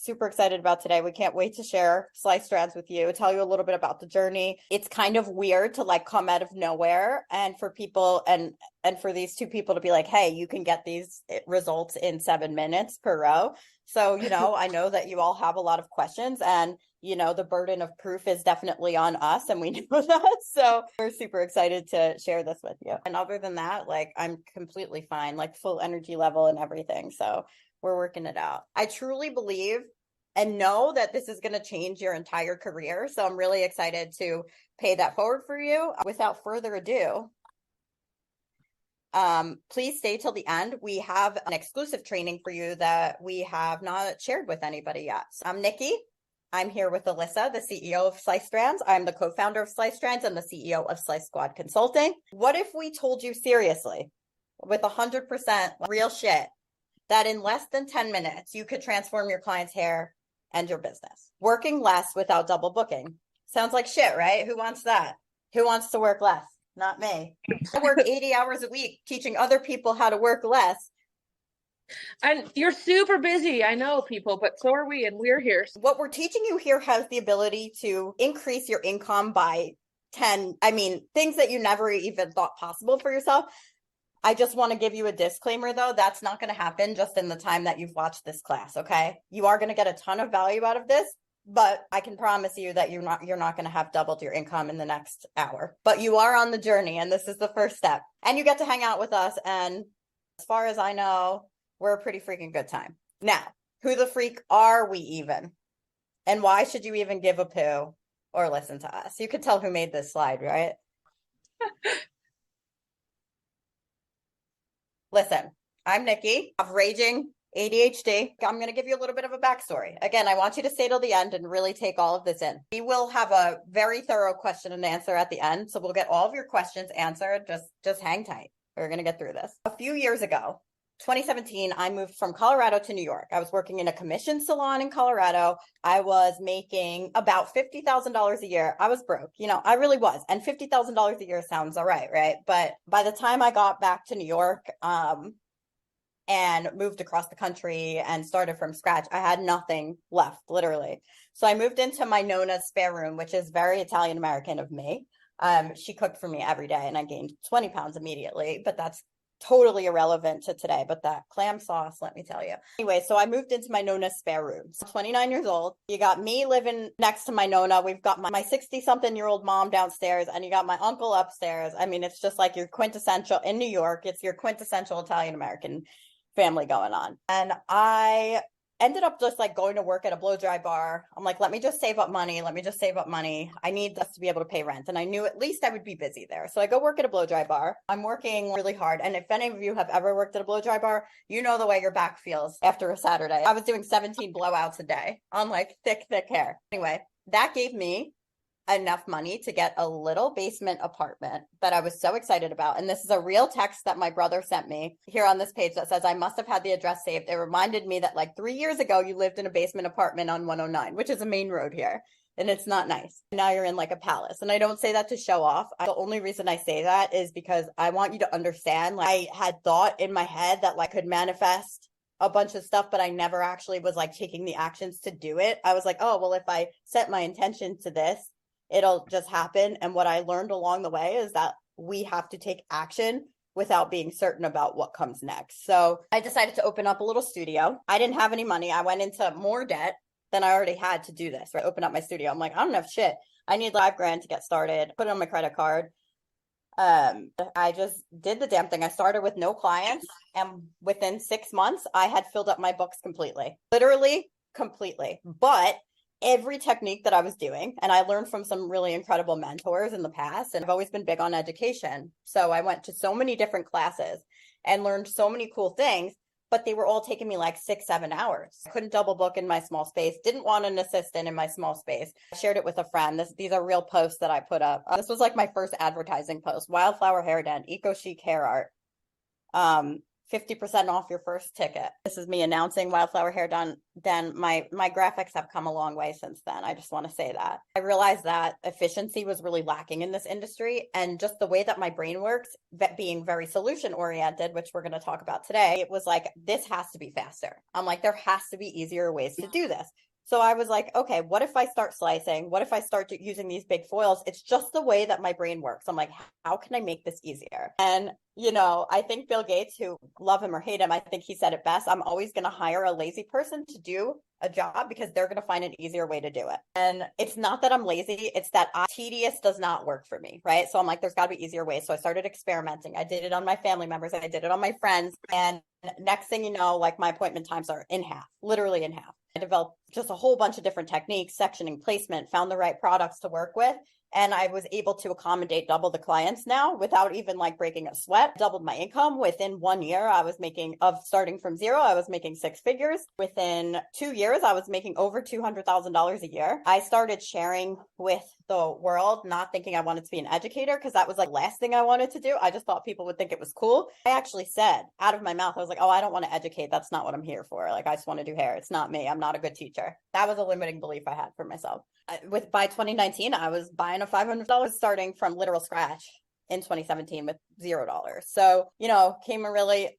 Super excited about today. We can't wait to share Slice Strands with you, tell you a little bit about the journey. It's kind of weird to like come out of nowhere and for people and for these two people to be like, hey, you can get these results in 7 minutes per row. So, I know that you all have a lot of questions and the burden of proof is definitely on us and we know that. So we're super excited to share this with you. And other than that, like I'm completely fine, like full energy level and everything. So we're working it out. I truly believe and know that this is going to change your entire career. So I'm really excited to pay that forward for you. Without further ado, please stay till the end. We have an exclusive training for you that we have not shared with anybody yet. So I'm Nikki. I'm here with Alyssa, the CEO of Slice Strands. I'm the co-founder of Slice Strands and the CEO of Slice Squad Consulting. What if we told you seriously, with 100% real shit, that in less than 10 minutes, you could transform your client's hair and your business? Working less without double booking. Sounds like shit, right? Who wants that? Who wants to work less? Not me. I work 80 hours a week teaching other people how to work less. And you're super busy. I know, people, but so are we, and we're here. What we're teaching you here has the ability to increase your income by 10. I mean, things that you never even thought possible for yourself. I just want to give you a disclaimer, though. That's not going to happen just in the time that you've watched this class, okay? You are going to get a ton of value out of this, but I can promise you that you're not going to have doubled your income in the next hour. But you are on the journey, and this is the first step. And you get to hang out with us, and as far as I know, we're a pretty freaking good time. Now, who the freak are we even? And why should you even give a poo or listen to us? You could tell who made this slide, right? Listen, I'm Nikki. I have raging ADHD. I'm going to give you a little bit of a backstory. Again, I want you to stay till the end and really take all of this in. We will have a very thorough question and answer at the end. So we'll get all of your questions answered. Just hang tight. We're going to get through this. A few years ago, 2017, I moved from Colorado to New York. I was working in a commission salon in Colorado. I was making about $50,000 a year. I was broke, I really was. And $50,000 a year sounds all right, right? But by the time I got back to New York, and moved across the country and started from scratch, I had nothing left, literally. So I moved into my Nona's spare room, which is very Italian American of me. She cooked for me every day and I gained 20 pounds immediately, but that's totally irrelevant to today. But that clam sauce, let me tell you. Anyway, so I moved into my Nona's spare room. So 29 years old. You got me living next to my Nona. We've got my 60-something-year-old mom downstairs and you got my uncle upstairs. I mean, it's just like your quintessential, in New York, it's your quintessential Italian American family going on. And I ended up just like going to work at a blow dry bar. I'm like, let me just save up money. I need this to be able to pay rent. And I knew at least I would be busy there. So I go work at a blow dry bar. I'm working really hard. And if any of you have ever worked at a blow dry bar, you know the way your back feels after a Saturday. I was doing 17 blowouts a day on like thick hair. Anyway, that gave me enough money to get a little basement apartment that I was so excited about. And this is a real text that my brother sent me here on this page that says, I must have had the address saved. It reminded me that like 3 years ago, you lived in a basement apartment on 109, which is a main road here. And it's not nice. Now you're in like a palace. And I don't say that to show off. The only reason I say that is because I want you to understand, like I had thought in my head that like could manifest a bunch of stuff, but I never actually was like taking the actions to do it. I was like, oh, well, if I set my intention to this, it'll just happen. And what I learned along the way is that we have to take action without being certain about what comes next. So I decided to open up a little studio. I didn't have any money. I went into more debt than I already had to do this, right? Open up my studio. I'm like, I don't have shit. I need $5,000 to get started, put it on my credit card. I just did the damn thing. I started with no clients. And within 6 months, I had filled up my books completely, literally completely. But every technique that I was doing, and I learned from some really incredible mentors in the past, and I've always been big on education. So I went to so many different classes and learned so many cool things, but they were all taking me like 6-7 hours. I couldn't double book in my small space, didn't want an assistant in my small space. I shared it with a friend. These are real posts that I put up. This was like my first advertising post: Wildflower Hair Den, Eco Chic Hair Art. 50% off your first ticket. This is me announcing Wildflower Hair Done. Then my graphics have come a long way since then. I just want to say that. I realized that efficiency was really lacking in this industry, and just the way that my brain works, that being very solution oriented, which we're going to talk about today, it was like, this has to be faster. I'm like, there has to be easier ways to do this. So I was like, okay, what if I start slicing? What if I start using these big foils? It's just the way that my brain works. I'm like, how can I make this easier? And, you know, I think Bill Gates, who love him or hate him, I think he said it best. I'm always going to hire a lazy person to do a job because they're going to find an easier way to do it. And it's not that I'm lazy. It's that tedious does not work for me. Right. So I'm like, there's got to be easier ways. So I started experimenting. I did it on my family members. I did it on my friends. And next thing you know, like my appointment times are in half, literally in half. I developed just a whole bunch of different techniques, sectioning, placement, found the right products to work with. And I was able to accommodate double the clients now without even like breaking a sweat. Doubled my income within 1 year. I was making, of starting from zero, I was making 6 figures. Within 2 years, I was making over $200,000 a year. I started sharing with the world, not thinking I wanted to be an educator because that was like the last thing I wanted to do. I just thought people would think it was cool. I actually said out of my mouth, I was like, oh, I don't want to educate. That's not what I'm here for. Like, I just want to do hair. It's not me. I'm not a good teacher. That was a limiting belief I had for myself. By 2019, I was buying a $500 starting from literal scratch in 2017 with $0. So, you know, came a really,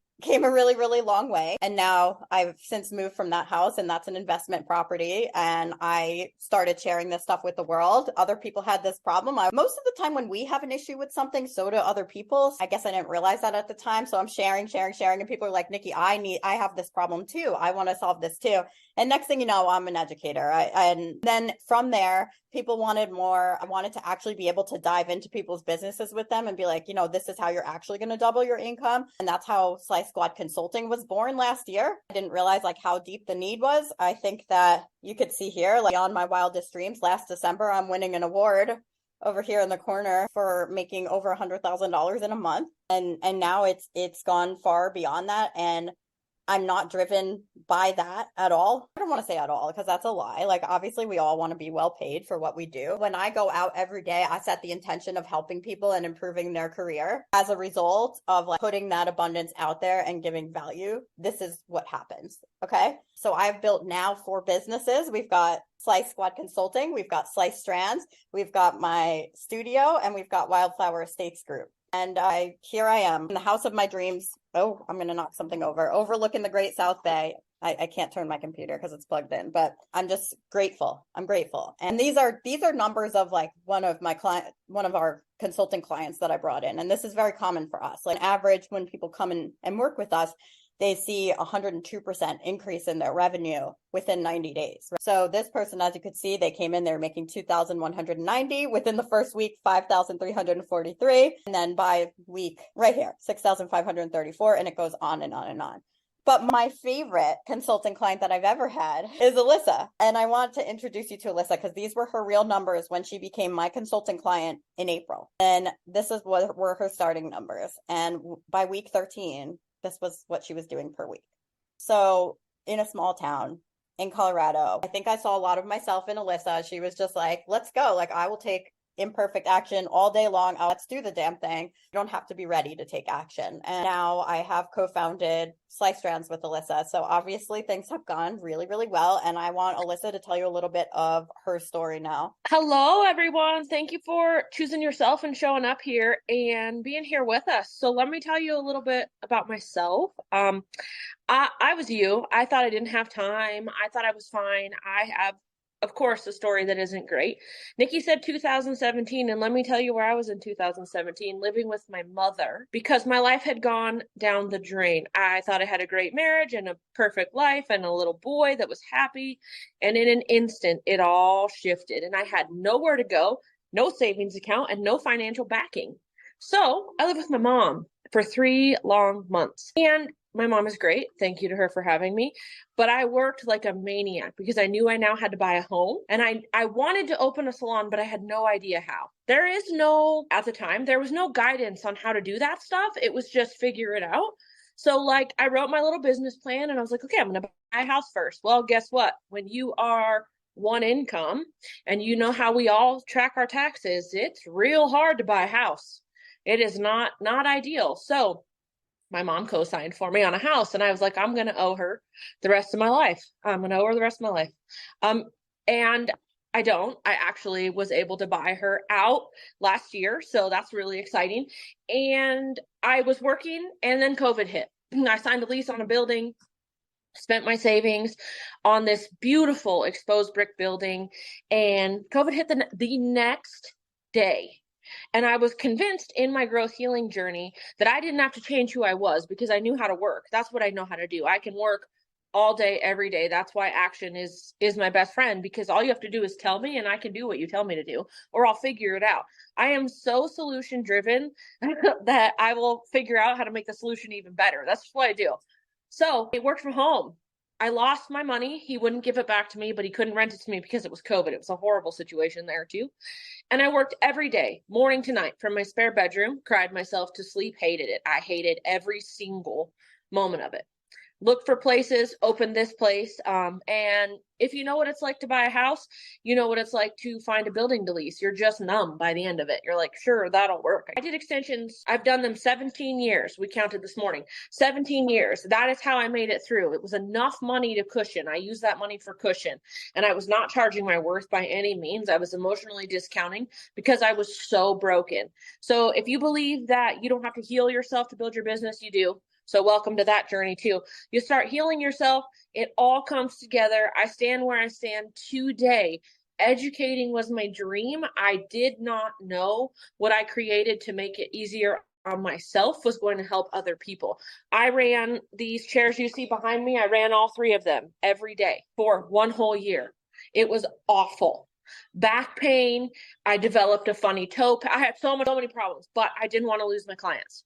really long way. And now I've since moved from that house, and that's an investment property. And I started sharing this stuff with the world. Other people had this problem. Most of the time when we have an issue with something, so do other people. I guess I didn't realize that at the time. So I'm sharing. And people are like, Nikki, I have this problem too. I want to solve this too. And next thing you know, I'm an educator. And then from there, people wanted more. I wanted to actually be able to dive into people's businesses with them and be like, you know, this is how you're actually going to double your income. And that's how Slice Squad Consulting was born last year. I didn't realize like how deep the need was. I think that you could see here, like on my wildest dreams, last December, I'm winning an award over here in the corner for making over $100,000 in a month. And now it's gone far beyond that. And I'm not driven by that at all. I don't want to say at all because that's a lie. Like, obviously, we all want to be well paid for what we do. When I go out every day, I set the intention of helping people and improving their career. As a result of like putting that abundance out there and giving value, this is what happens. Okay. So I've built now 4 businesses. We've got Slice Squad Consulting, we've got Slice Strands, we've got my studio, and we've got Wildflower Estates Group. And here I am in the house of my dreams. Oh, I'm going to knock something over. Overlooking the Great South Bay. I can't turn my computer because it's plugged in, but I'm just grateful. I'm grateful. And these are numbers of like one of our consulting clients that I brought in. And this is very common for us. Like average, when people come in and work with us, they see 102% increase in their revenue within 90 days. So this person, as you could see, they came in, they're making 2,190 within the first week, 5,343. And then by week right here, 6,534. And it goes on and on and on. But my favorite consulting client that I've ever had is Alyssa. And I want to introduce you to Alyssa because these were her real numbers when she became my consulting client in April. And this is what were her starting numbers. And by week 13, this was what she was doing per week. So in a small town in Colorado, I think I saw a lot of myself in Alyssa. She was just like, let's go. Like, I will take imperfect action all day long. Let's do the damn thing. You don't have to be ready to take action. And now I have co-founded Slice Strands with Alyssa. So obviously things have gone really, really well. And I want Alyssa to tell you a little bit of her story now. Hello, everyone. Thank you for choosing yourself and showing up here and being here with us. So let me tell you a little bit about myself. I was you. I thought I didn't have time. I thought I was fine. I have, of course, a story that isn't great. Nikki said 2017, and let me tell you where I was in 2017, living with my mother because my life had gone down the drain. I thought I had a great marriage and a perfect life and a little boy that was happy. And in an instant, it all shifted and I had nowhere to go, no savings account, and no financial backing. So I lived with my mom for 3 long months. And my mom is great. Thank you to her for having me. But I worked like a maniac because I knew I now had to buy a home. And I wanted to open a salon, but I had no idea how. At the time, there was no guidance on how to do that stuff. It was just figure it out. So like I wrote my little business plan and I was like, okay, I'm going to buy a house first. Well, guess what? When you are one income and you know how we all track our taxes, it's real hard to buy a house. It is not ideal. So my mom co-signed for me on a house. And I was like, I'm going to owe her the rest of my life. I'm going to owe her the rest of my life. And I don't. I actually was able to buy her out last year. So that's really exciting. And I was working and then COVID hit. I signed a lease on a building, spent my savings on this beautiful exposed brick building, and COVID hit the next day. And I was convinced in my growth healing journey that I didn't have to change who I was because I knew how to work. That's what I know how to do. I can work all day, every day. That's why action is my best friend, because all you have to do is tell me and I can do what you tell me to do, or I'll figure it out. I am so solution driven that I will figure out how to make the solution even better. That's what I do. So it worked from home. I lost my money. He wouldn't give it back to me, but he couldn't rent it to me because it was COVID. It was a horrible situation there too. And I worked every day, morning to night, from my spare bedroom, cried myself to sleep, hated it. I hated every single moment of it. Look for places, open this place. And if you know what it's like to buy a house, you know what it's like to find a building to lease. You're just numb by the end of it. You're like, sure, that'll work. I did extensions. I've done them 17 years. We counted this morning, 17 years. That is how I made it through. It was enough money to cushion. I used that money for cushion, and I was not charging my worth by any means. I was emotionally discounting because I was so broken. So if you believe that you don't have to heal yourself to build your business, you do. So welcome to that journey too. You start healing yourself. It all comes together. I stand where I stand today. Educating was my dream. I did not know what I created to make it easier on myself was going to help other people. I ran these chairs you see behind me. I ran all 3 of them every day for 1 whole year. It was awful. Back pain. I developed a funny toe. I had so many problems, but I didn't want to lose my clients.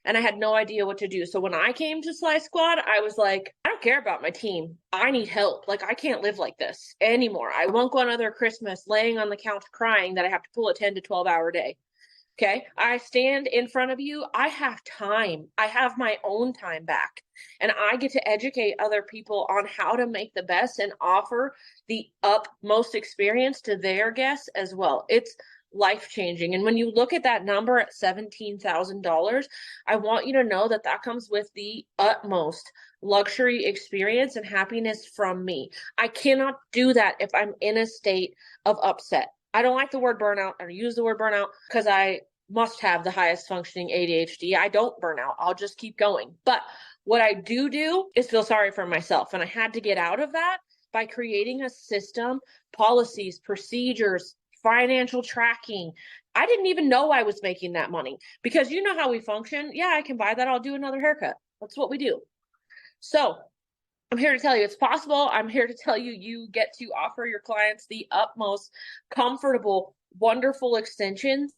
And I had no idea what to do. So when I came to Sly Squad, I was like, I don't care about my team. I need help. Like, I can't live like this anymore. I won't go another Christmas laying on the couch crying that I have to pull a 10 to 12 hour day. Okay. I stand in front of you. I have time. I have my own time back. And I get to educate other people on how to make the best and offer the utmost experience to their guests as well. It's life-changing. And when you look at that number at $17,000, I want you to know that that comes with the utmost luxury experience and happiness from me. I cannot do that if I'm in a state of upset. I don't like the word burnout. I use the word burnout because I must have the highest functioning ADHD. I don't burn out. I'll just keep going. But what I do is feel sorry for myself. And I had to get out of that by creating a system, policies, procedures, financial tracking. I didn't even know I was making that money because you know how we function. Yeah, I can buy that. I'll do another haircut. That's what we do. So I'm here to tell you it's possible. I'm here to tell you you get to offer your clients the utmost comfortable, wonderful extensions.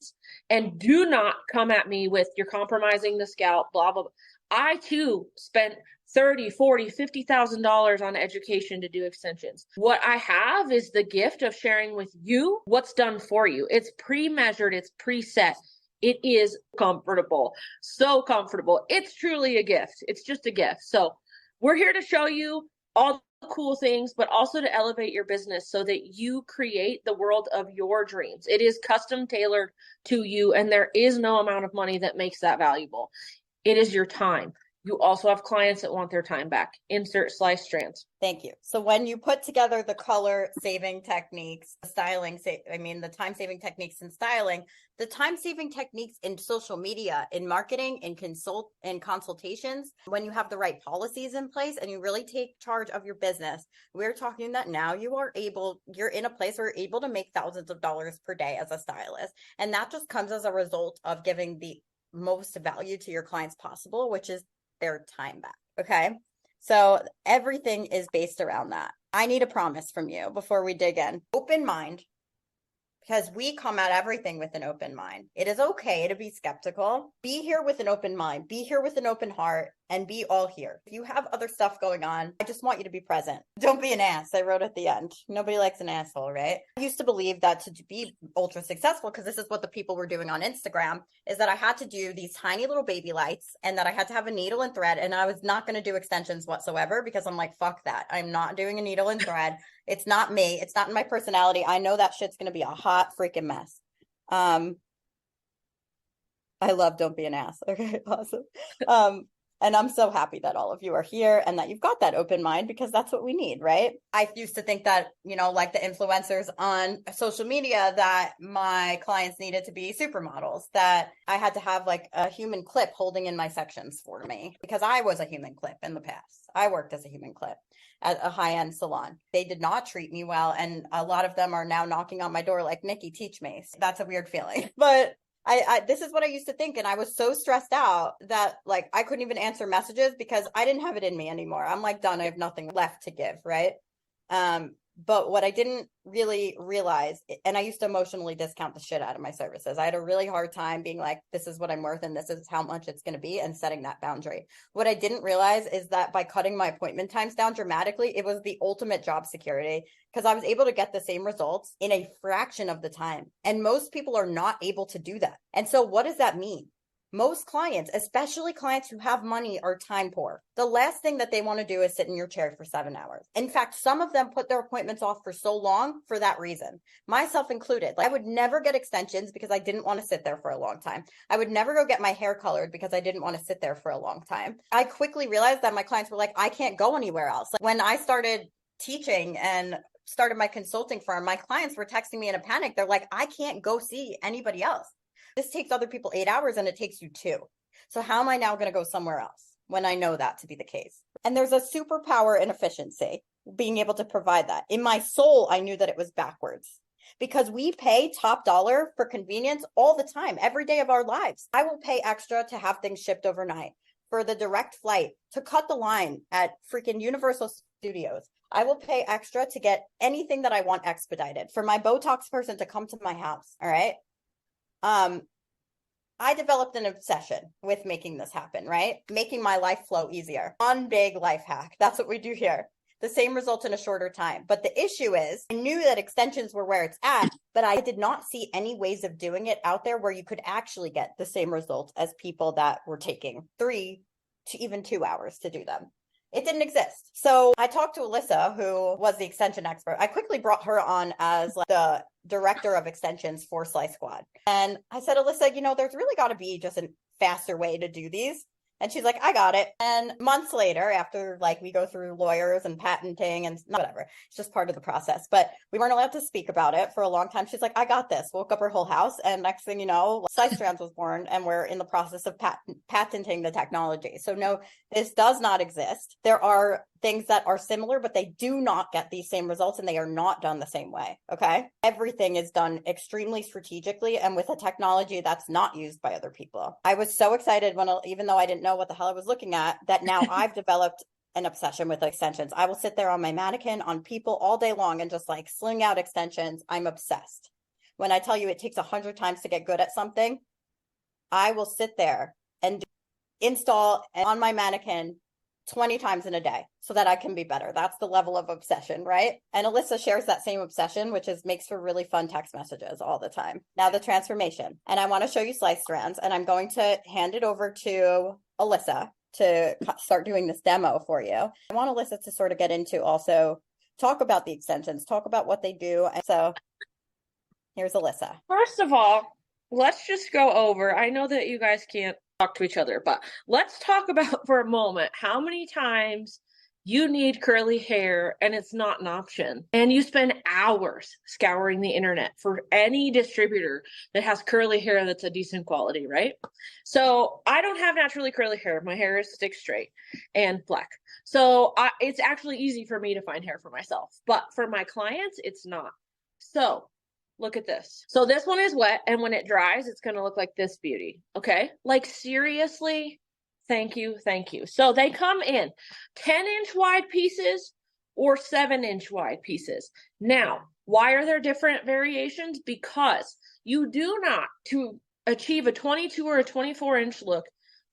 And do not come at me with you're compromising the scalp, blah, blah, blah. I too spent $30,000, $40,000, $50,000 on education to do extensions. What I have is the gift of sharing with you what's done for you. It's pre-measured, it's preset. It is comfortable, so comfortable. It's truly a gift. It's just a gift. So we're here to show you all the cool things, but also to elevate your business so that you create the world of your dreams. It is custom tailored to you, and there is no amount of money that makes that valuable. It is your time. You also have clients that want their time back. Insert slice strands. Thank you. So when you put together the color saving techniques, the time saving techniques in styling, the time saving techniques in social media, in marketing, in consultations, when you have the right policies in place and you really take charge of your business, we're talking that now you're in a place where you're able to make thousands of dollars per day as a stylist. And that just comes as a result of giving the most value to your clients possible, which is their time back. Okay. So everything is based around that. I need a promise from you before we dig in. Open mind, because we come at everything with an open mind. It is okay to be skeptical. Be here with an open mind. Be here with an open heart, and be all here. If you have other stuff going on, I just want you to be present. Don't be an ass. I wrote at the end. Nobody likes an asshole, right? I used to believe that to be ultra successful, because this is what the people were doing on Instagram, is that I had to do these tiny little baby lights and that I had to have a needle and thread, and I was not going to do extensions whatsoever because I'm like, fuck that. I'm not doing a needle and thread. It's not me. It's not in my personality. I know that shit's going to be a hot freaking mess. I love don't be an ass. Okay, awesome. And I'm so happy that all of you are here and that you've got that open mind, because that's what we need, right? I used to think that, like the influencers on social media, that my clients needed to be supermodels, that I had to have like a human clip holding in my sections for me, because I was a human clip in the past. I worked as a human clip at a high-end salon. They did not treat me well. And a lot of them are now knocking on my door like, Nikki, teach me. So that's a weird feeling. But this is what I used to think. And I was so stressed out that like I couldn't even answer messages because I didn't have it in me anymore. I'm like done. I have nothing left to give. Right. But what I didn't really realize, and I used to emotionally discount the shit out of my services. I had a really hard time being like, this is what I'm worth and this is how much it's going to be, and setting that boundary. What I didn't realize is that by cutting my appointment times down dramatically, it was the ultimate job security, because I was able to get the same results in a fraction of the time. And most people are not able to do that. And so what does that mean? Most clients, especially clients who have money, are time poor. The last thing that they want to do is sit in your chair for 7 hours. In fact, some of them put their appointments off for so long for that reason, myself included. Like, I would never get extensions because I didn't want to sit there for a long time. I would never go get my hair colored because I didn't want to sit there for a long time. I quickly realized that my clients were like, I can't go anywhere else. Like, when I started teaching and started my consulting firm, my clients were texting me in a panic. They're like, I can't go see anybody else. This takes other people 8 hours and it takes you 2. So how am I now going to go somewhere else when I know that to be the case? And there's a superpower in efficiency, being able to provide that. In my soul, I knew that it was backwards, because we pay top dollar for convenience all the time, every day of our lives. I will pay extra to have things shipped overnight, for the direct flight, to cut the line at freaking Universal Studios. I will pay extra to get anything that I want expedited, for my Botox person to come to my house. All right. I developed an obsession with making this happen, right? Making my life flow easier. One big life hack. That's what we do here. The same result in a shorter time. But the issue is, I knew that extensions were where it's at, but I did not see any ways of doing it out there where you could actually get the same result as people that were taking 3 to even 2 hours to do them. It didn't exist. So I talked to Alyssa, who was the extension expert. I quickly brought her on as like the director of extensions for Slice Squad. And I said, Alyssa, there's really got to be just a faster way to do these. And she's like, I got it. And months later, after like we go through lawyers and patenting and whatever, it's just part of the process. But we weren't allowed to speak about it for a long time. She's like, I got this. Woke up her whole house. And next thing you know, Slice Strands was born, and we're in the process of patenting the technology. So no, this does not exist. There are things that are similar, but they do not get these same results, and they are not done the same way. Okay. Everything is done extremely strategically and with a technology that's not used by other people. I was so excited even though I didn't know what the hell I was looking at, that now I've developed an obsession with extensions. I will sit there on my mannequin on people all day long and just like sling out extensions. I'm obsessed. When I tell you it takes 100 times to get good at something, I will sit there and install on my mannequin 20 times in a day so that I can be better. That's the level of obsession, right? And Alyssa shares that same obsession, which makes for really fun text messages all the time. Now the transformation. And I want to show you Slice Strands, and I'm going to hand it over to Alyssa to start doing this demo for you. I want Alyssa to sort of get into also talk about the extensions, talk about what they do. And so here's Alyssa. First of all, let's just go over, I know that you guys can't talk to each other, but let's talk about for a moment how many times you need curly hair and it's not an option, and you spend hours scouring the internet for any distributor that has curly hair that's a decent quality, right? So I don't have naturally curly hair. My hair is stick straight and black. So it's actually easy for me to find hair for myself, but for my clients, it's not. So look at this. So this one is wet, and when it dries, it's going to look like this beauty. Okay. Like seriously, thank you. Thank you. So they come in 10-inch wide pieces or 7-inch wide pieces. Now, why are there different variations? Because you do not, to achieve a 22 or a 24-inch look,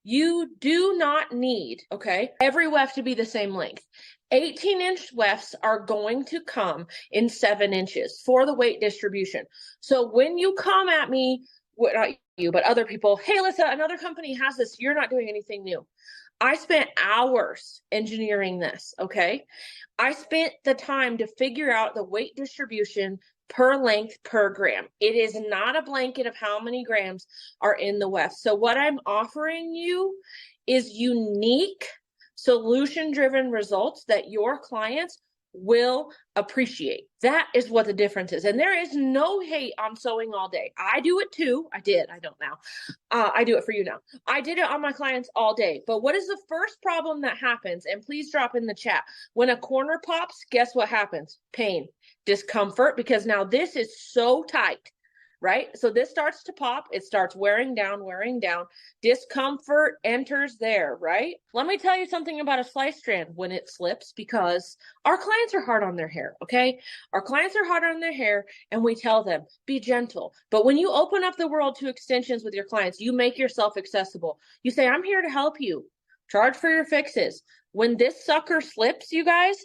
you do not need, okay, every weft to be the same length. 18-inch wefts are going to come in 7 inches for the weight distribution. So when you come at me, not you, but other people, hey, Alyssa, another company has this, you're not doing anything new. I spent hours engineering this, okay? I spent the time to figure out the weight distribution per length per gram. It is not a blanket of how many grams are in the weft. So what I'm offering you is unique, solution-driven results that your clients will appreciate. That is what the difference is. And there is no hate on sewing all day. I do it too. I did. I don't now. I do it for you now. I did it on my clients all day. But what is the first problem that happens? And please drop in the chat. When a corner pops, guess what happens? Pain, discomfort, because now this is so tight, right? So this starts to pop. It starts wearing down, wearing down. Discomfort enters there, right? Let me tell you something about a slice strand when it slips, because our clients are hard on their hair, okay? Our clients are hard on their hair, and we tell them, be gentle. But when you open up the world to extensions with your clients, you make yourself accessible. You say, I'm here to help you. Charge for your fixes. When this sucker slips, you guys,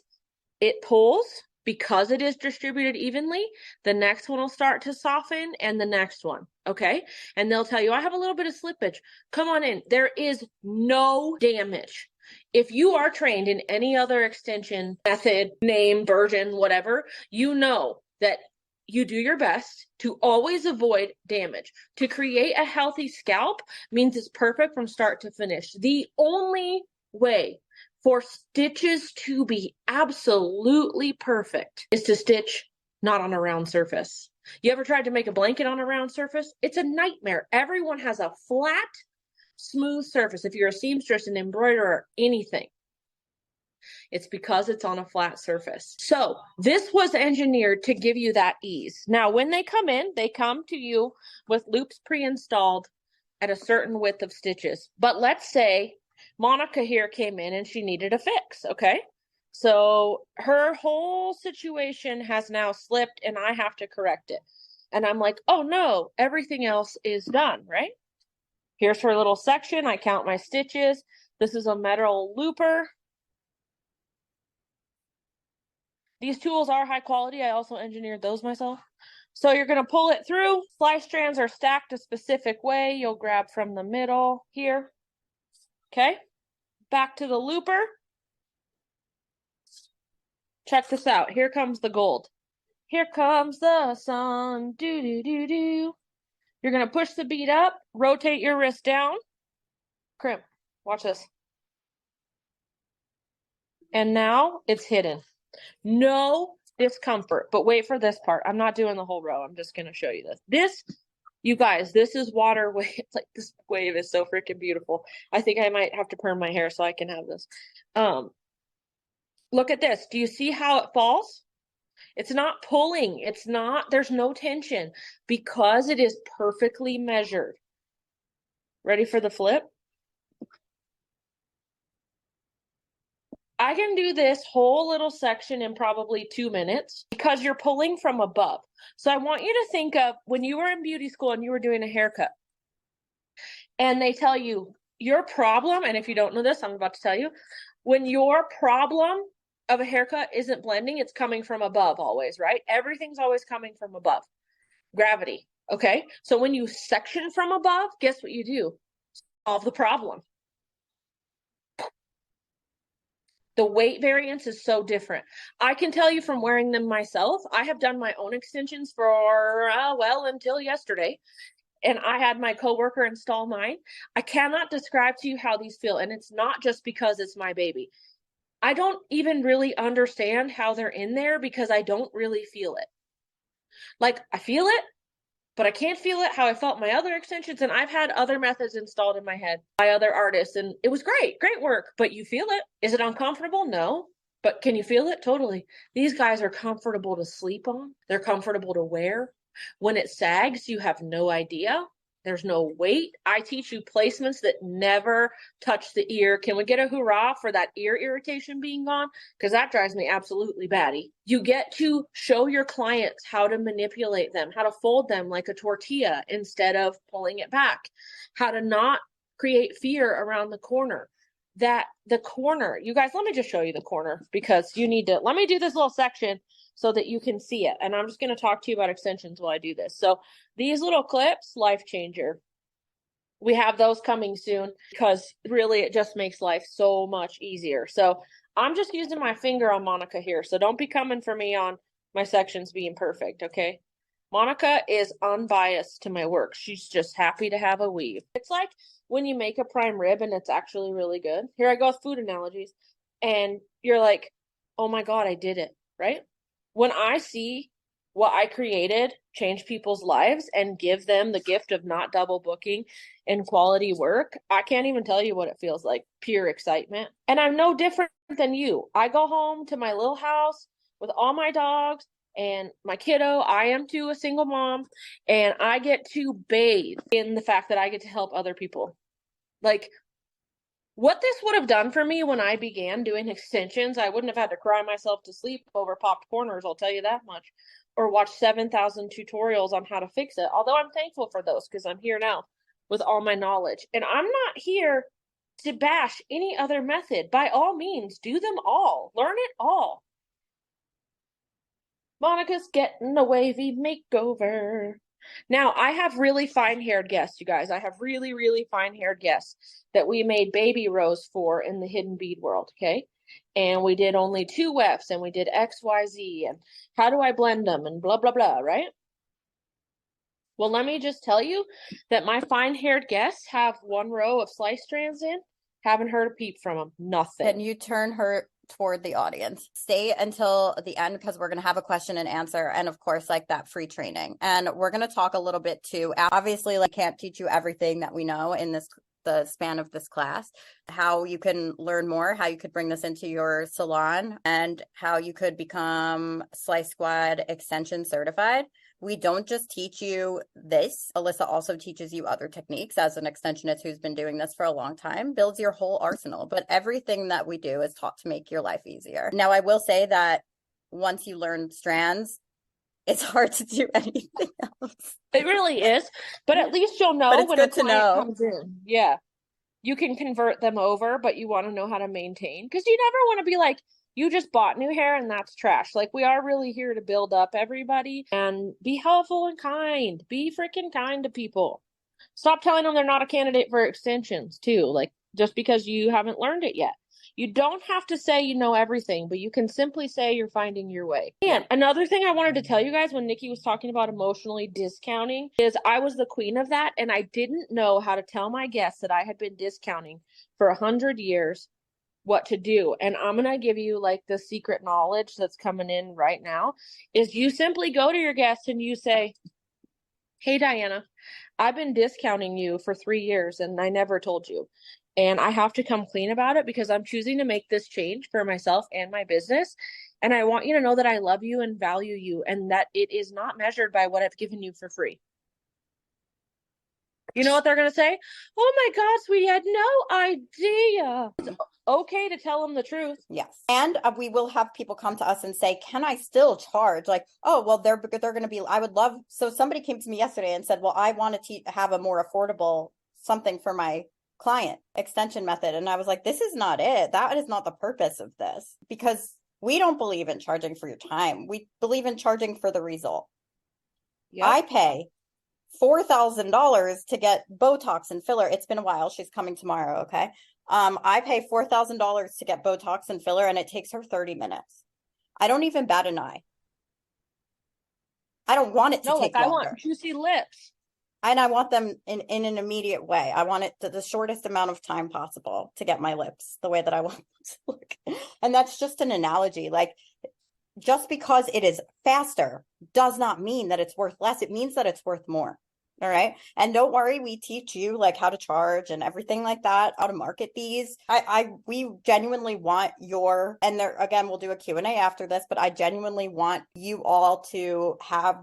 it pulls. Because it is distributed evenly, the next one will start to soften, and the next one, okay? And they'll tell you, I have a little bit of slippage. Come on in. There is no damage. If you are trained in any other extension method, name, version, whatever, you know that you do your best to always avoid damage. To create a healthy scalp means it's perfect from start to finish. The only way for stitches to be absolutely perfect is to stitch not on a round surface. You ever tried to make a blanket on a round surface? It's a nightmare. Everyone has a flat, smooth surface. If you're a seamstress, an embroiderer, or anything, it's because it's on a flat surface. So this was engineered to give you that ease. Now, when they come in, they come to you with loops pre-installed at a certain width of stitches. But let's say Monica here came in and she needed a fix, okay? So her whole situation has now slipped and I have to correct it. And I'm like, oh no, everything else is done, right? Here's her little section. I count my stitches. This is a metal looper. These tools are high quality. I also engineered those myself. So you're going to pull it through. Slice strands are stacked a specific way. You'll grab from the middle here. Okay? Back to the looper. Check this out. Here comes the gold. Here comes the sun. Do, do, do, do. You're going to push the bead up, rotate your wrist down, crimp. Watch this. And now it's hidden. No discomfort, but wait for this part. I'm not doing the whole row. I'm just going to show you this. This, you guys, this is water wave. It's like this wave is so freaking beautiful. I think I might have to perm my hair so I can have this. Look at this. Do you see how it falls? It's not pulling. It's not, there's no tension because it is perfectly measured. Ready for the flip? I can do this whole little section in probably 2 minutes because you're pulling from above. So I want you to think of when you were in beauty school and you were doing a haircut and they tell you your problem, and if you don't know this, I'm about to tell you, when your problem of a haircut isn't blending, it's coming from above always, right? Everything's always coming from above. Gravity, okay? So when you section from above, guess what you do? Solve the problem. The weight variance is so different. I can tell you from wearing them myself, I have done my own extensions for, well, until yesterday. And I had my coworker install mine. I cannot describe to you how these feel. And it's not just because it's my baby. I don't even really understand how they're in there because I don't really feel it. Like, I feel it, but I can't feel it how I felt my other extensions. And I've had other methods installed in my head by other artists, and it was great work, but you feel it. Is it uncomfortable? No. But can you feel it? Totally. These guys are comfortable to sleep on. They're comfortable to wear. When it sags, you have no idea. There's no weight. I teach you placements that never touch the ear. Can we get a hurrah for that ear irritation being gone? Because that drives me absolutely batty. You get to show your clients how to manipulate them, how to fold them like a tortilla instead of pulling it back, how to not create fear around the corner. That the corner, you guys, let me just show you the corner because you need to, let me do this little section so that you can see it. And I'm just going to talk to you about extensions while I do this. So these little clips, life changer. We have those coming soon because really it just makes life so much easier. So I'm just using my finger on Monica here. So don't be coming for me on my sections being perfect, okay? Monica is unbiased to my work. She's just happy to have a weave. It's like when you make a prime rib and it's actually really good. Here I go with food analogies. And you're like, oh my God, I did it, right? When I see what I created change people's lives and give them the gift of not double booking and quality work, I can't even tell you what it feels like. Pure excitement. And I'm no different than you. I go home to my little house with all my dogs and my kiddo. I am too a single mom, and I get to bathe in the fact that I get to help other people. Like, what this would have done for me when I began doing extensions, I wouldn't have had to cry myself to sleep over popped corners, I'll tell you that much, or watch 7,000 tutorials on how to fix it. Although I'm thankful for those because I'm here now with all my knowledge. And I'm not here to bash any other method. By all means, do them all. Learn it all. Monica's getting a wavy makeover. Now, I have really fine-haired guests, you guys. I have really, really fine-haired guests that we made baby rose for in the hidden bead world, okay? And we did only 2 wefts, and we did X, Y, Z, and how do I blend them, and blah, blah, blah, right? Well, let me just tell you that my fine-haired guests have 1 row of slice strands in. Haven't heard a peep from them. Nothing. Can you turn her toward the audience? Stay until the end because we're going to have a question and answer, and of course, like that free training. And we're going to talk a little bit too. Obviously, like, can't teach you everything that we know in the span of this class, how you can learn more, how you could bring this into your salon, and how you could become Slice Squad extension certified. We don't just teach you this. Alyssa also teaches you other techniques as an extensionist who's been doing this for a long time, builds your whole arsenal. But everything that we do is taught to make your life easier. Now, I will say that once you learn strands, it's hard to do anything else. It really is. But at least you'll know when a client comes in. Yeah. You can convert them over, but you want to know how to maintain. Because you never want to be like, you just bought new hair and that's trash. Like, we are really here to build up everybody and be helpful and kind. Be freaking kind to people. Stop telling them they're not a candidate for extensions, too. Like, just because you haven't learned it yet. You don't have to say you know everything, but you can simply say you're finding your way. And another thing I wanted to tell you guys when Nikki was talking about emotionally discounting is I was the queen of that, and I didn't know how to tell my guests that I had been discounting for 100 years what to do. And I'm going to give you like the secret knowledge that's coming in right now is you simply go to your guests and you say, hey, Diana, I've been discounting you for 3 years and I never told you. And I have to come clean about it because I'm choosing to make this change for myself and my business. And I want you to know that I love you and value you and that it is not measured by what I've given you for free. You know what they're going to say? Oh my God, sweetie, I had no idea. It's okay to tell them the truth. Yes. And we will have people come to us and say, can I still charge? Like, oh, well, they're going to be, I would love. So somebody came to me yesterday and said, well, I want to have a more affordable something for my client extension method. And I was like, this is not it. That is not the purpose of this, because we don't believe in charging for your time. We believe in charging for the result. Yep. I pay $4,000 to get Botox and filler. It's been a while. She's coming tomorrow. Okay. I pay $4,000 to get Botox and filler, and it takes her 30 minutes. I don't even bat an eye. I don't want it to take longer. I want juicy lips. And I want them in an immediate way. I want it to the shortest amount of time possible to get my lips the way that I want them to look. And that's just an analogy. Like, just because it is faster does not mean that it's worth less. It means that it's worth more. All right. And don't worry, we teach you like how to charge and everything like that, how to market these. We genuinely want and there, again, we'll do a Q&A after this, but I genuinely want you all to have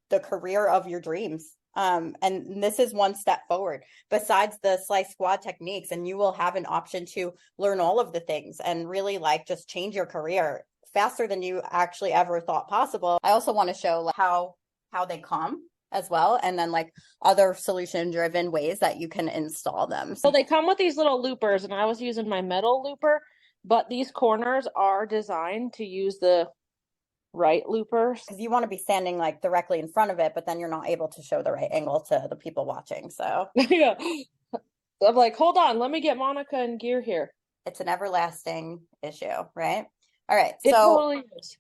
the career of your dreams. And this is one step forward besides the Slice Squad techniques, and you will have an option to learn all of the things and really like just change your career faster than you actually ever thought possible. I also want to show like how they come as well, and then like other solution driven ways that you can install them. So they come with these little loopers, and I was using my metal looper, but these corners are designed to use the right loopers because you want to be standing like directly in front of it, but then you're not able to show the right angle to the people watching. So yeah, I'm like, hold on, let me get Monica in gear here. It's an everlasting issue, right? All right. It totally is.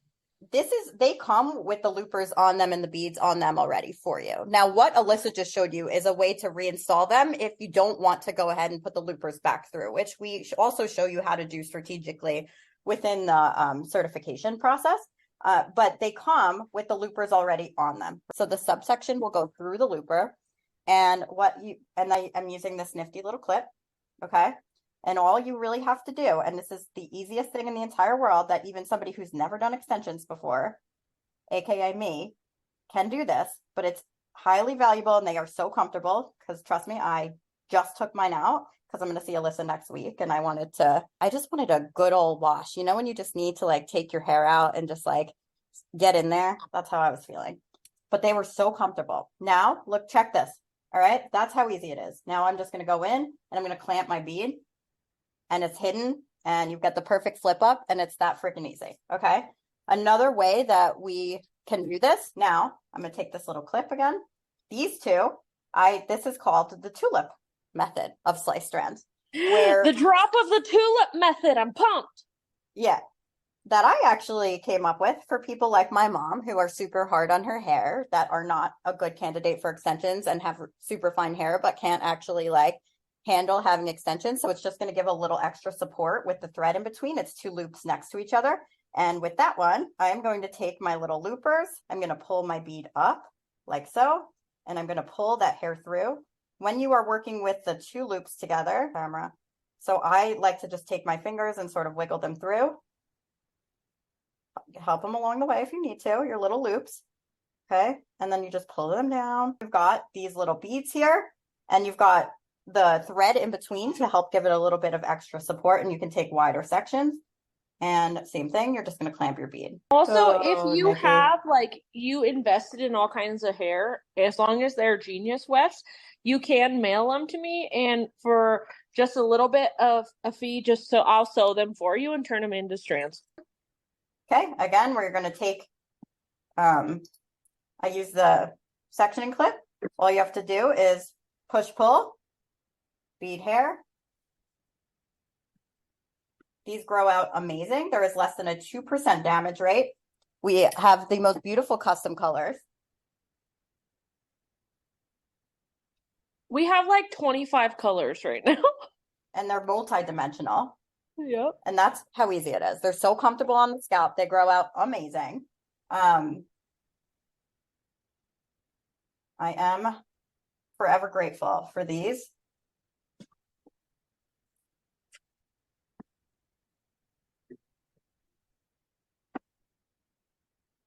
they come with the loopers on them and the beads on them already for you. Now, what Alyssa just showed you is a way to reinstall them if you don't want to go ahead and put the loopers back through, which we also show you how to do strategically within the certification process. But they come with the loopers already on them. So the subsection will go through the looper, and I'm using this nifty little clip, okay? And all you really have to do, and this is the easiest thing in the entire world that even somebody who's never done extensions before, aka me, can do this, but it's highly valuable and they are so comfortable because trust me, I just took mine out because I'm going to see Alyssa next week and I just wanted a good old wash. You know, when you just need to like take your hair out and just like get in there? That's how I was feeling. But they were so comfortable. Now, look, check this. All right, that's how easy it is. Now I'm just going to go in and I'm going to clamp my bead. And it's hidden and you've got the perfect flip up and it's that freaking easy. Okay. Another way that we can do this, now I'm going to take this little clip again. These two, this is called the tulip method of slice strands. Where the drop of the tulip method. I'm pumped. Yeah. That I actually came up with for people like my mom who are super hard on her hair, that are not a good candidate for extensions and have super fine hair, but can't actually like handle having extensions. So it's just going to give a little extra support with the thread in between. It's two loops next to each other. And with that one, I'm going to take my little loopers. I'm going to pull my bead up like so, and I'm going to pull that hair through. When you are working with the two loops together, camera. So I like to just take my fingers and sort of wiggle them through. Help them along the way if you need to, your little loops. Okay. And then you just pull them down. You've got these little beads here, and you've got the thread in between to help give it a little bit of extra support, and you can take wider sections. And same thing, you're just going to clamp your bead. Also, if you have like you invested in all kinds of hair, as long as they're genius wefts, you can mail them to me, and for just a little bit of a fee, just so I'll sew them for you and turn them into strands. Okay, again, we're going to take I use the sectioning clip. All you have to do is push pull, bead hair. These grow out amazing. There is less than a 2% damage rate. We have the most beautiful custom colors. We have like 25 colors right now. And they're multi-dimensional. Yep. And that's how easy it is. They're so comfortable on the scalp. They grow out amazing. I am forever grateful for these.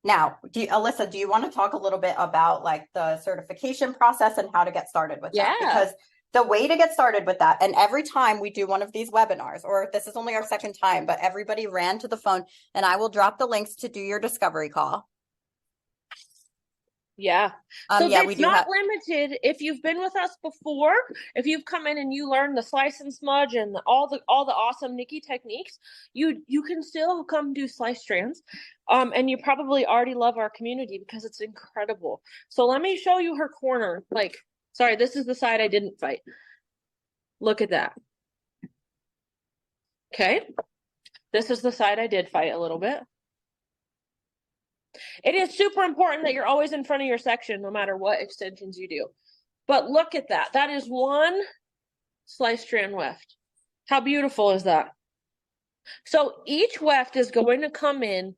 Now, Alyssa, do you want to talk a little bit about like the certification process and how to get started with that? Because the way to get started with that, and every time we do one of these webinars, or this is only our second time, but everybody ran to the phone, and I will drop the links to do your discovery call. Yeah. So it's not limited. If you've been with us before, if you've come in and you learn the slice and smudge and all the awesome Nikki techniques, you can still come do slice strands. And you probably already love our community because it's incredible. So let me show you her corner. Like, sorry, this is the side I didn't fight. Look at that. Okay. This is the side I did fight a little bit. It is super important that you're always in front of your section, no matter what extensions you do. But look at that. That is one slice strand weft. How beautiful is that? So each weft is going to come in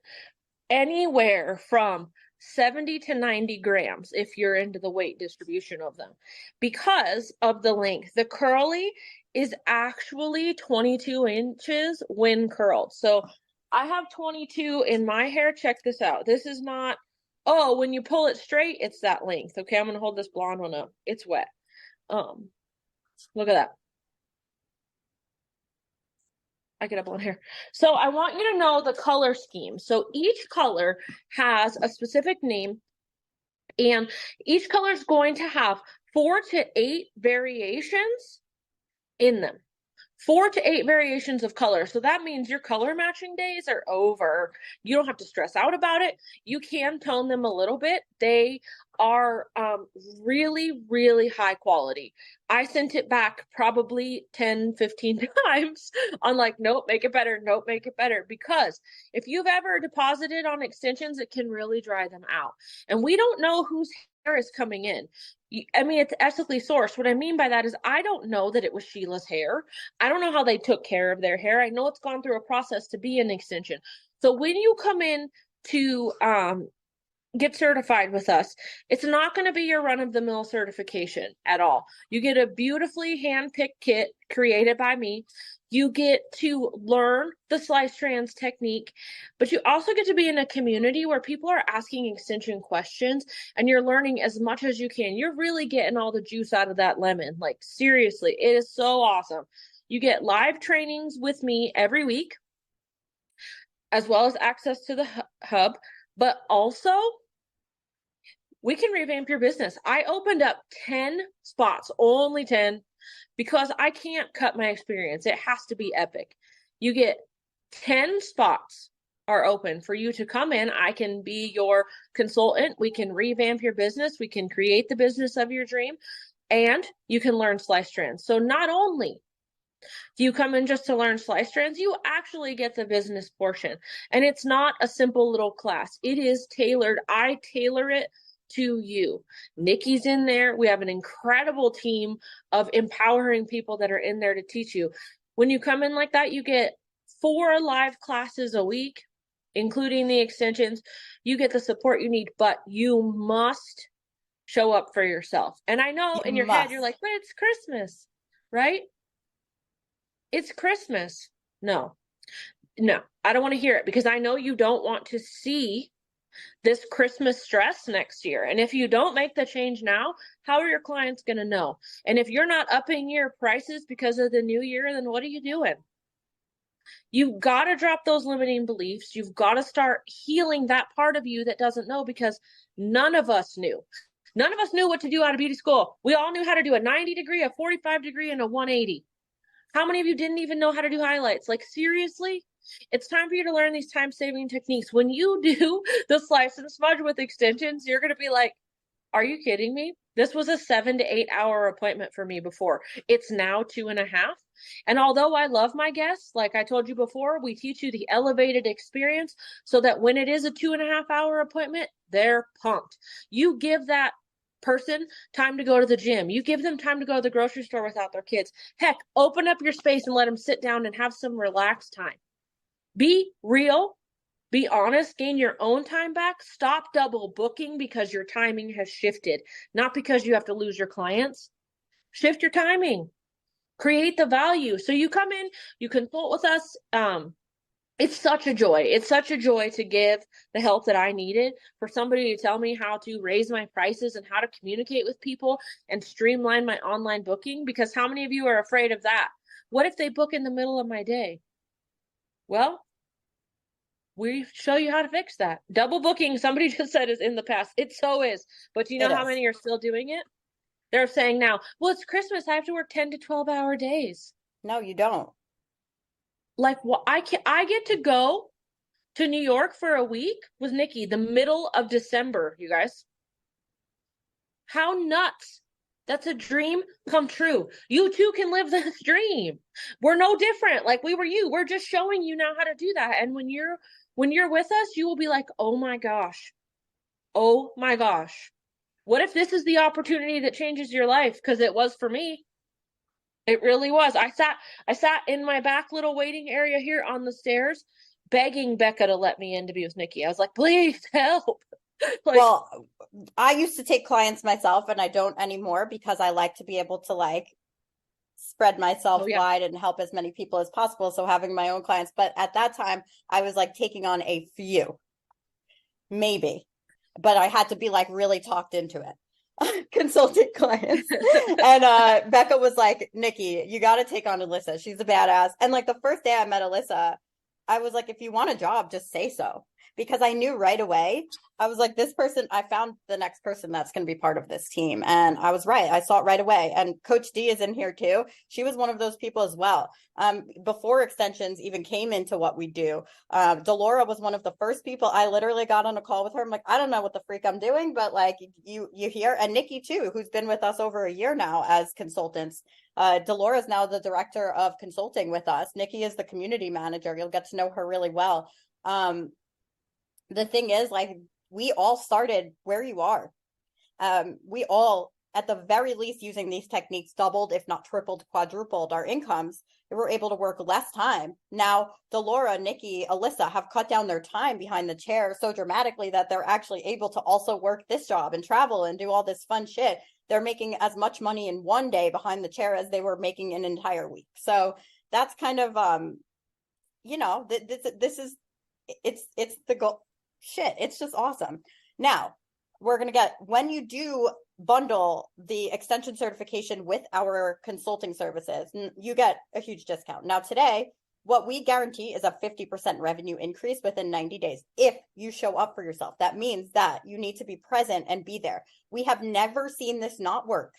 anywhere from 70 to 90 grams if you're into the weight distribution of them, because of the length. The curly is actually 22 inches when curled. So I have 22 in my hair. Check this out. This is not, oh, when you pull it straight, it's that length. Okay, I'm going to hold this blonde one up. It's wet. Look at that. I get up on here. So I want you to know the color scheme. So each color has a specific name, and each color is going to have 4 to 8 variations in them. 4 to 8 variations of color. So that means your color matching days are over. You don't have to stress out about it. You can tone them a little bit. They are really, really high quality. I sent it back probably 10, 15 times on like, nope, make it better. Nope, make it better. Because if you've ever deposited on extensions, it can really dry them out. And we don't know whose hair is coming in. I mean, it's ethically sourced. What I mean by that is I don't know that it was Sheila's hair. I don't know how they took care of their hair. I know it's gone through a process to be an extension. So when you come in to get certified with us, it's not going to be your run-of-the-mill certification at all. You get a beautifully hand-picked kit created by me. You get to learn the slice strands technique, but you also get to be in a community where people are asking extension questions and you're learning as much as you can. You're really getting all the juice out of that lemon. Like, seriously, it is so awesome. You get live trainings with me every week, as well as access to the hub, but also we can revamp your business. I opened up 10 spots, only 10, because I can't cut my experience. It has to be epic. You get 10 spots are open for you to come in. I can be your consultant. We can revamp your business. We can create the business of your dream, and you can learn slice strands. So not only do you come in just to learn slice strands, you actually get the business portion. And it's not a simple little class. It is tailored. I tailor it to you. Nikki's in there. We have an incredible team of empowering people that are in there to teach you. When you come in like that, you get 4 live classes a week, including the extensions. You get the support you need, but you must show up for yourself. And I know in your head, you're like, but it's Christmas, right? It's Christmas. No, I don't want to hear it, because I know you don't want to see this Christmas stress next year. And if you don't make the change now, how are your clients going to know? And if you're not upping your prices because of the new year, then what are you doing? You've got to drop those limiting beliefs. You've got to start healing that part of you that doesn't know, because none of us knew. None of us knew what to do out of beauty school. We all knew how to do a 90 degree, a 45 degree, and a 180. How many of you didn't even know how to do highlights? Like, seriously? It's time for you to learn these time-saving techniques. When you do the slice and smudge with extensions, you're going to be like, are you kidding me? This was a 7 to 8 hour appointment for me before. It's now 2.5. And although I love my guests, like I told you before, we teach you the elevated experience so that when it is a 2.5 hour appointment, they're pumped. You give that person time to go to the gym. You give them time to go to the grocery store without their kids. Heck, open up your space and let them sit down and have some relaxed time. Be real, be honest, gain your own time back. Stop double booking because your timing has shifted, not because you have to lose your clients. Shift your timing. Create the value. So you come in, you consult with us. It's such a joy. It's such a joy to give the help that I needed, for somebody to tell me how to raise my prices and how to communicate with people and streamline my online booking. Because how many of you are afraid of that? What if they book in the middle of my day? Well, we show you how to fix that. Double booking, somebody just said, is in the past. It so is. But do you know how many are still doing it? They're saying now, well, it's Christmas. I have to work 10 to 12-hour days. No, you don't. Like, well, I get to go to New York for a week with Nikki, the middle of December, you guys. How nuts. That's a dream come true. You too can live this dream. We're no different. Like, we were you. We're just showing you now how to do that. And when you're with us, you will be like, oh my gosh. Oh my gosh. What if this is the opportunity that changes your life? Because it was for me. It really was. I sat in my back little waiting area here on the stairs, begging Becca to let me in to be with Nikki. I was like, please help. Like, well, I used to take clients myself, and I don't anymore, because I like to be able to like spread myself wide and help as many people as possible. So having my own clients, but at that time I was like taking on a few, maybe, but I had to be like really talked into it. Consulting clients. And Becca was like, Nikki, you got to take on Alyssa. She's a badass. And like the first day I met Alyssa, I was like, if you want a job, just say so. because I knew right away. I was like, this person, I found the next person that's going to be part of this team. And I was right. I saw it right away. And Coach D is in here too. She was one of those people as well. Before extensions even came into what we do, Delora was one of the first people. I literally got on a call with her. I'm like, I don't know what the freak I'm doing, but like you hear, and Nikki too, who's been with us over a year now as consultants. Delora is now the director of consulting with us. Nikki is the community manager. You'll get to know her really well. The thing is, like, we all started where you are. We all, at the very least, using these techniques, doubled, if not tripled, quadrupled our incomes. We were able to work less time. Now, Delora, Nikki, Alyssa have cut down their time behind the chair so dramatically that they're actually able to also work this job and travel and do all this fun shit. They're making as much money in one day behind the chair as they were making an entire week. So that's kind of, this is, it's the goal. Shit, it's just awesome. Now, we're going to get, when you do bundle the extension certification with our consulting services, you get a huge discount. Now, today, what we guarantee is a 50% revenue increase within 90 days if you show up for yourself. That means that you need to be present and be there. We have never seen this not work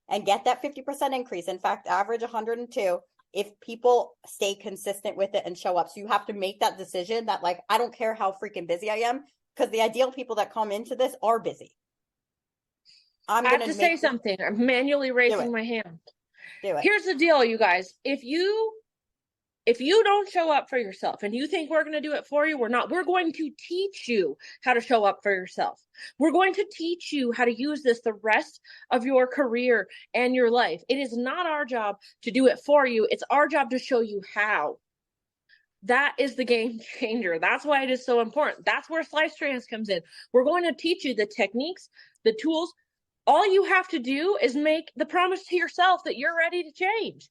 and get that 50% increase. In fact, average 102 if people stay consistent with it and show up. So you have to make that decision that, like, I don't care how freaking busy I am, because the ideal people that come into this are busy. I have to say something. I'm manually raising my hand. Do it. Here's the deal, you guys. If you don't show up for yourself and you think we're going to do it for you, we're not. We're going to teach you how to show up for yourself. We're going to teach you how to use this the rest of your career and your life. It is not our job to do it for you. It's our job to show you how. That is the game changer. That's why it is so important. That's where Slice Strands comes in. We're going to teach you the techniques, the tools. All you have to do is make the promise to yourself that you're ready to change.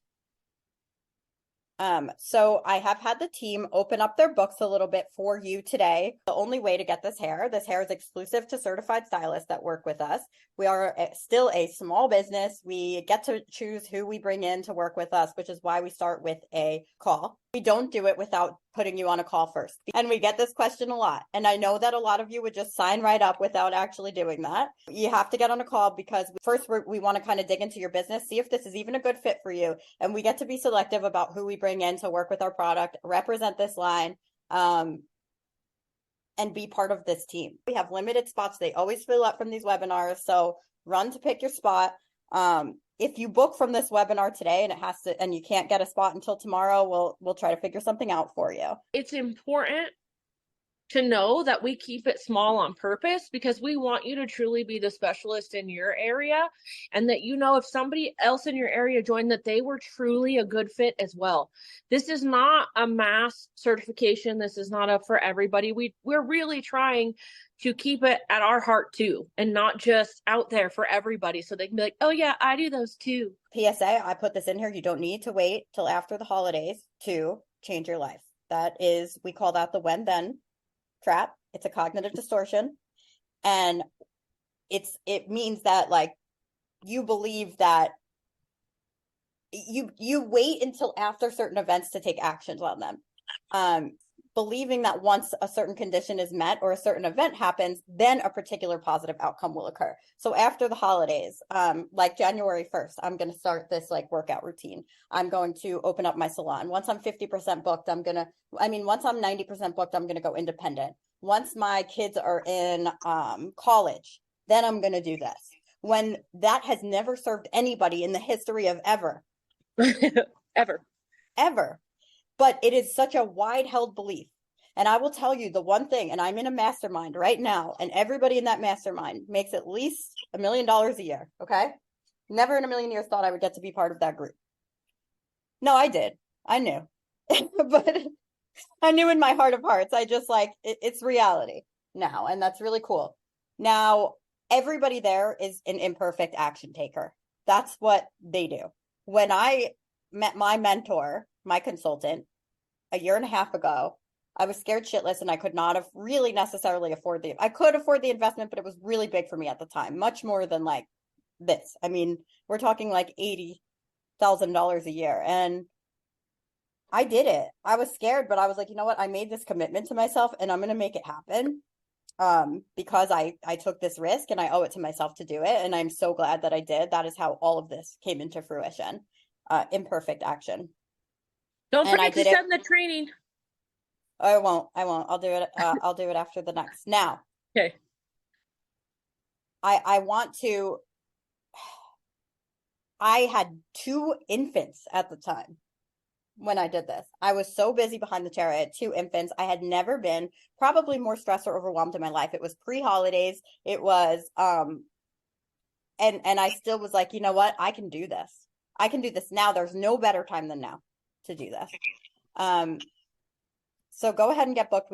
So I have had the team open up their books a little bit for you today. The only way to get this hair is exclusive to certified stylists that work with us. We are still a small business. We get to choose who we bring in to work with us, which is why we start with a call. We don't do it without putting you on a call first. And we get this question a lot. And I know that a lot of you would just sign right up without actually doing that. You have to get on a call because first we want to kind of dig into your business, see if this is even a good fit for you. And we get to be selective about who we bring in to work with our product, represent this line, and be part of this team. We have limited spots. They always fill up from these webinars. So run to pick your spot. If you book from this webinar today and you can't get a spot until tomorrow, we'll try to figure something out for you. It's important to know that we keep it small on purpose because we want you to truly be the specialist in your area, and that, you know, if somebody else in your area joined, that they were truly a good fit as well. This is not a mass certification. This is not for everybody. We're really trying to keep it at our heart too, and not just out there for everybody so they can be like, oh yeah, I do those too. PSA, I put this in here. You don't need to wait till after the holidays to change your life. That is, we call that the when then trap. It's a cognitive distortion. And it means that, like, you believe that you wait until after certain events to take actions on them. Believing that once a certain condition is met or a certain event happens, then a particular positive outcome will occur. So after the holidays, like January 1st, I'm going to start this like workout routine. I'm going to open up my salon. Once I'm 50% booked, once I'm 90% booked, I'm going to go independent. Once my kids are in college, then I'm going to do this. When that has never served anybody in the history of ever. Ever. But it is such a wide held belief. And I will tell you the one thing, and I'm in a mastermind right now, and everybody in that mastermind makes at least $1 million a year. Okay. Never in a million years thought I would get to be part of that group. No, I did. I knew, but I knew in my heart of hearts, I just it's reality now. And that's really cool. Now, everybody there is an imperfect action taker. That's what they do. When I met my mentor, my consultant, a year and a half ago, I was scared shitless and I could not have really necessarily I could afford the investment, but it was really big for me at the time, much more than like this. I mean, we're talking like $80,000 a year. And I did it. I was scared, but I was like, you know what? I made this commitment to myself and I'm going to make it happen. Because I took this risk and I owe it to myself to do it. And I'm so glad that I did. That is how all of this came into fruition. Imperfect action. Don't And I forget to did it. send the training. I won't. I'll do it. I'll do it after the next. Now, Okay. I want to, I had 2 infants at the time when I did this. I was so busy behind the chair. I had 2 infants. I had never been probably more stressed or overwhelmed in my life. It was pre-holidays. It was and I still was like, you know what? I can do this. I can do this now. There's no better time than now to do this. So go ahead and get booked.